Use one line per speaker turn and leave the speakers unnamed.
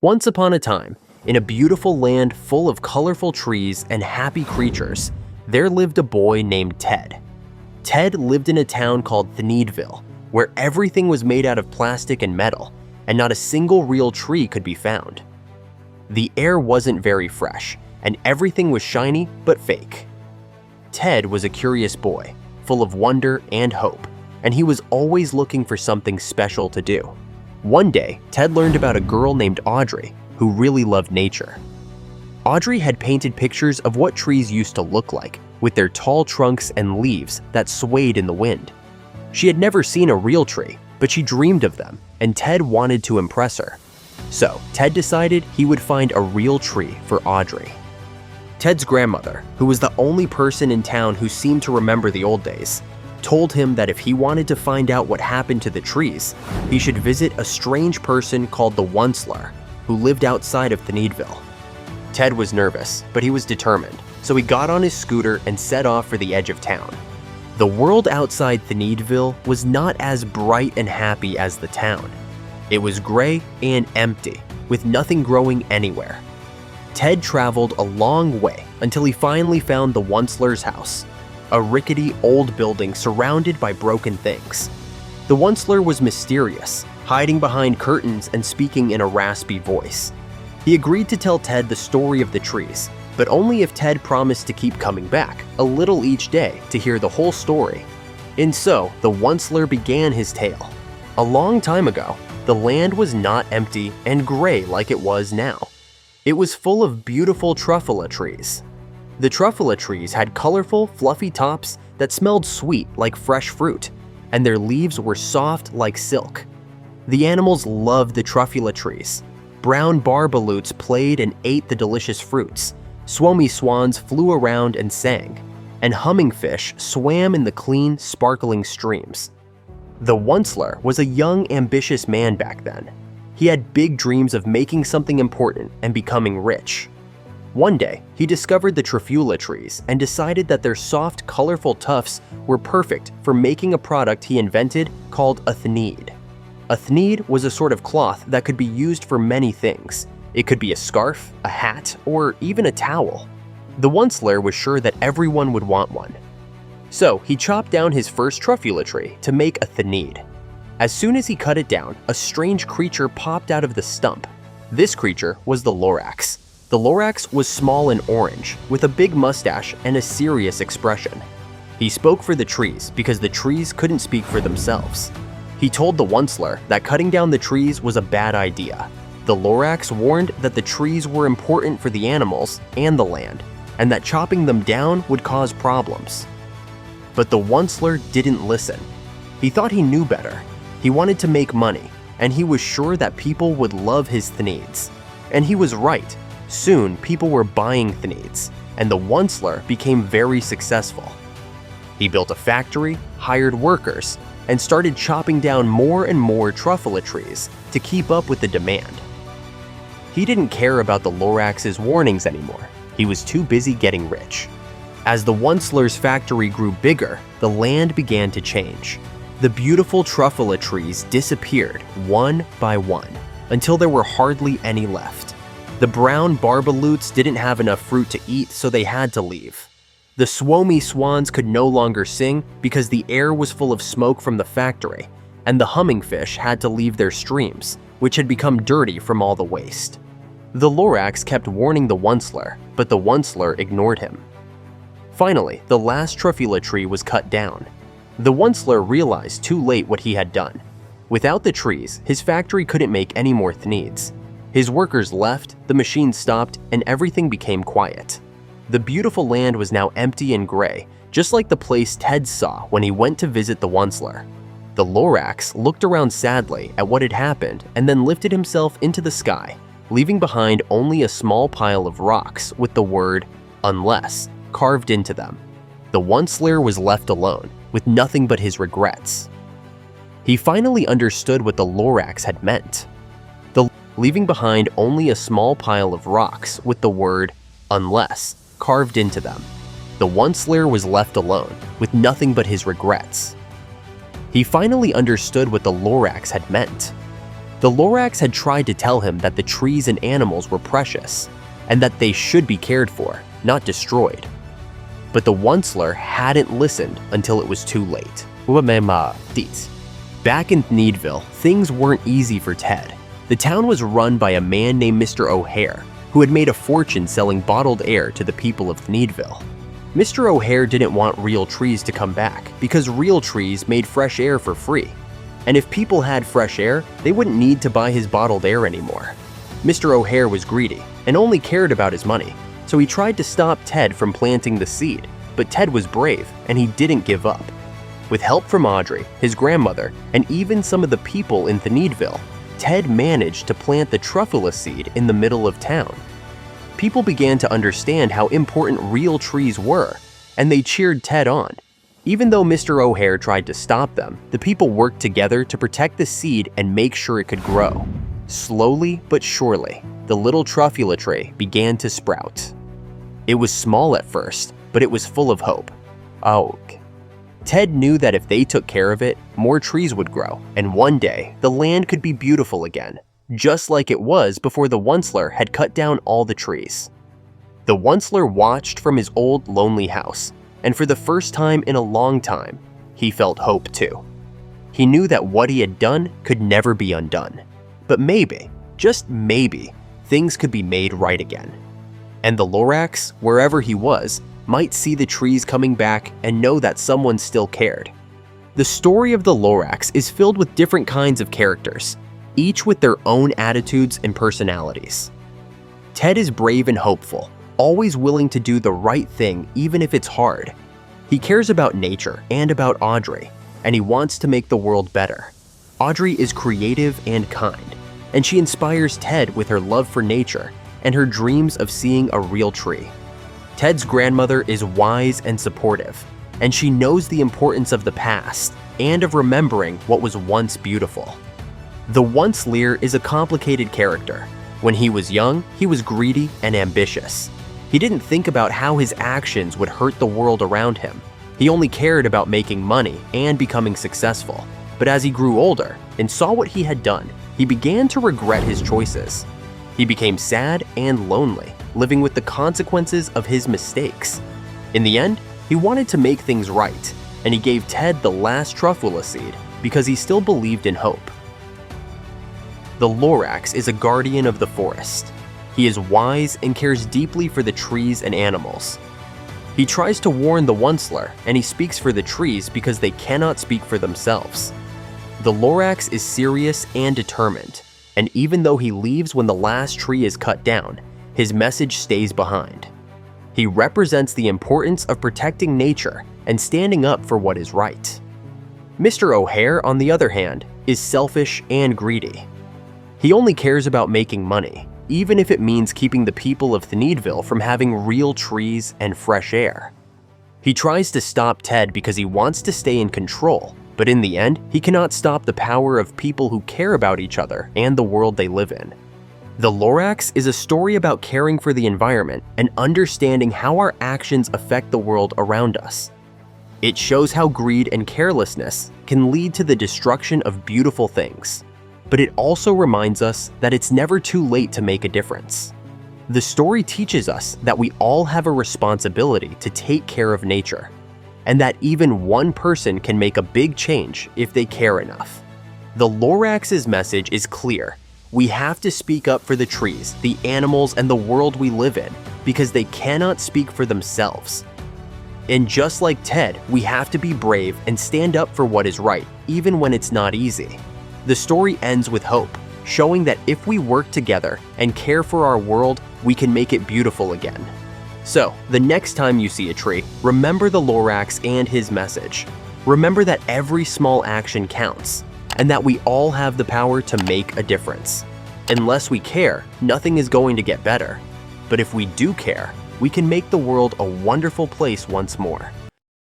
Once upon a time, in a beautiful land full of colorful trees and happy creatures, there lived a boy named Ted. Ted lived in a town called Thneedville, where everything was made out of plastic and metal, and not a single real tree could be found. The air wasn't very fresh, and everything was shiny but fake. Ted was a curious boy, full of wonder and hope, and he was always looking for something special to do. One day, Ted learned about a girl named Audrey who really loved nature. Audrey had painted pictures of what trees used to look like, with their tall trunks and leaves that swayed in the wind. She had never seen a real tree, but she dreamed of them, and Ted wanted to impress her. So, Ted decided he would find a real tree for Audrey. Ted's grandmother, who was the only person in town who seemed to remember the old days, told him that if he wanted to find out what happened to the trees, he should visit a strange person called the Once-ler, who lived outside of Thneedville. Ted was nervous, but he was determined, so he got on his scooter and set off for the edge of town. The world outside Thneedville was not as bright and happy as the town. It was gray and empty, with nothing growing anywhere. Ted traveled a long way until he finally found the Once-ler's house, a rickety old building surrounded by broken things. The Once-ler was mysterious, hiding behind curtains and speaking in a raspy voice. He agreed to tell Ted the story of the trees, but only if Ted promised to keep coming back a little each day to hear the whole story. And so, the Once-ler began his tale. A long time ago, the land was not empty and gray like it was now. It was full of beautiful truffula trees. The truffula trees had colorful, fluffy tops that smelled sweet like fresh fruit, and their leaves were soft like silk. The animals loved the truffula trees. Brown barbaloots played and ate the delicious fruits. Swomy swans flew around and sang, and humming fish swam in the clean, sparkling streams. The Once-ler was a young, ambitious man back then. He had big dreams of making something important and becoming rich. One day, he discovered the truffula trees and decided that their soft, colorful tufts were perfect for making a product he invented called a thneed. A thneed was a sort of cloth that could be used for many things. It could be a scarf, a hat, or even a towel. The Once-ler was sure that everyone would want one. So he chopped down his first truffula tree to make a thneed. As soon as he cut it down, a strange creature popped out of the stump. This creature was the Lorax. The Lorax was small and orange, with a big mustache and a serious expression. He spoke for the trees because the trees couldn't speak for themselves. He told the Once-ler that cutting down the trees was a bad idea. The Lorax warned that the trees were important for the animals and the land, and that chopping them down would cause problems. But the Once-ler didn't listen. He thought he knew better. He wanted to make money, and he was sure that people would love his Thneeds. And he was right. Soon, people were buying Thneeds, and the Once-ler became very successful. He built a factory, hired workers, and started chopping down more and more truffula trees to keep up with the demand. He didn't care about the Lorax's warnings anymore. He was too busy getting rich. As the Once-ler's factory grew bigger, the land began to change. The beautiful truffula trees disappeared one by one, until there were hardly any left. The brown barbaloots didn't have enough fruit to eat, so they had to leave. The swomy swans could no longer sing because the air was full of smoke from the factory, and the humming fish had to leave their streams, which had become dirty from all the waste. The Lorax kept warning the Once-ler, but the Once-ler ignored him. Finally, the last truffula tree was cut down. The Once-ler realized too late what he had done. Without the trees, his factory couldn't make any more Thneeds. His workers left, the machine stopped, and everything became quiet. The beautiful land was now empty and gray, just like the place Ted saw when he went to visit the Once-ler. The Lorax looked around sadly at what had happened and then lifted himself into the sky, leaving behind only a small pile of rocks with the word "unless" carved into them. The Once-ler was left alone, with nothing but his regrets. He finally understood what the Lorax had meant. Leaving behind only a small pile of rocks with the word "unless" carved into them. The Once-ler was left alone, with nothing but his regrets. He finally understood what the Lorax had meant. The Lorax had tried to tell him that the trees and animals were precious, and that they should be cared for, not destroyed. But the Once-ler hadn't listened until it was too late. Thneeds. Back in Thneedville, things weren't easy for Ted. The town was run by a man named Mr. O'Hare, who had made a fortune selling bottled air to the people of Thneedville. Mr. O'Hare didn't want real trees to come back because real trees made fresh air for free. And if people had fresh air, they wouldn't need to buy his bottled air anymore. Mr. O'Hare was greedy and only cared about his money, so he tried to stop Ted from planting the seed, but Ted was brave and he didn't give up. With help from Audrey, his grandmother, and even some of the people in Thneedville, Ted managed to plant the Truffula seed in the middle of town. People began to understand how important real trees were, and they cheered Ted on. Even though Mr. O'Hare tried to stop them, the people worked together to protect the seed and make sure it could grow. Slowly but surely, the little Truffula tree began to sprout. It was small at first, but it was full of hope. Ted knew that if they took care of it, more trees would grow, and one day, the land could be beautiful again, just like it was before the Once-ler had cut down all the trees. The Once-ler watched from his old, lonely house, and for the first time in a long time, he felt hope too. He knew that what he had done could never be undone. But maybe, just maybe, things could be made right again. And the Lorax, wherever he was, might see the trees coming back and know that someone still cared. The story of the Lorax is filled with different kinds of characters, each with their own attitudes and personalities. Ted is brave and hopeful, always willing to do the right thing even if it's hard. He cares about nature and about Audrey, and he wants to make the world better. Audrey is creative and kind, and she inspires Ted with her love for nature and her dreams of seeing a real tree. Ted's grandmother is wise and supportive, and she knows the importance of the past and of remembering what was once beautiful. The Once-ler is a complicated character. When he was young, he was greedy and ambitious. He didn't think about how his actions would hurt the world around him. He only cared about making money and becoming successful. But as he grew older and saw what he had done, he began to regret his choices. He became sad and lonely, living with the consequences of his mistakes. In the end, he wanted to make things right, and he gave Ted the last Truffula seed because he still believed in hope. The Lorax is a guardian of the forest. He is wise and cares deeply for the trees and animals. He tries to warn the Once-ler, and he speaks for the trees because they cannot speak for themselves. The Lorax is serious and determined, and even though he leaves when the last tree is cut down, his message stays behind. He represents the importance of protecting nature and standing up for what is right. Mr. O'Hare, on the other hand, is selfish and greedy. He only cares about making money, even if it means keeping the people of Thneedville from having real trees and fresh air. He tries to stop Ted because he wants to stay in control, but in the end, he cannot stop the power of people who care about each other and the world they live in. The Lorax is a story about caring for the environment and understanding how our actions affect the world around us. It shows how greed and carelessness can lead to the destruction of beautiful things. But it also reminds us that it's never too late to make a difference. The story teaches us that we all have a responsibility to take care of nature, and that even one person can make a big change if they care enough. The Lorax's message is clear. We have to speak up for the trees, the animals, and the world we live in because they cannot speak for themselves. And just like Ted, we have to be brave and stand up for what is right, even when it's not easy. The story ends with hope, showing that if we work together and care for our world, we can make it beautiful again. So, the next time you see a tree, remember the Lorax and his message. Remember that every small action counts, and that we all have the power to make a difference. Unless we care, nothing is going to get better. But if we do care, we can make the world a wonderful place once more.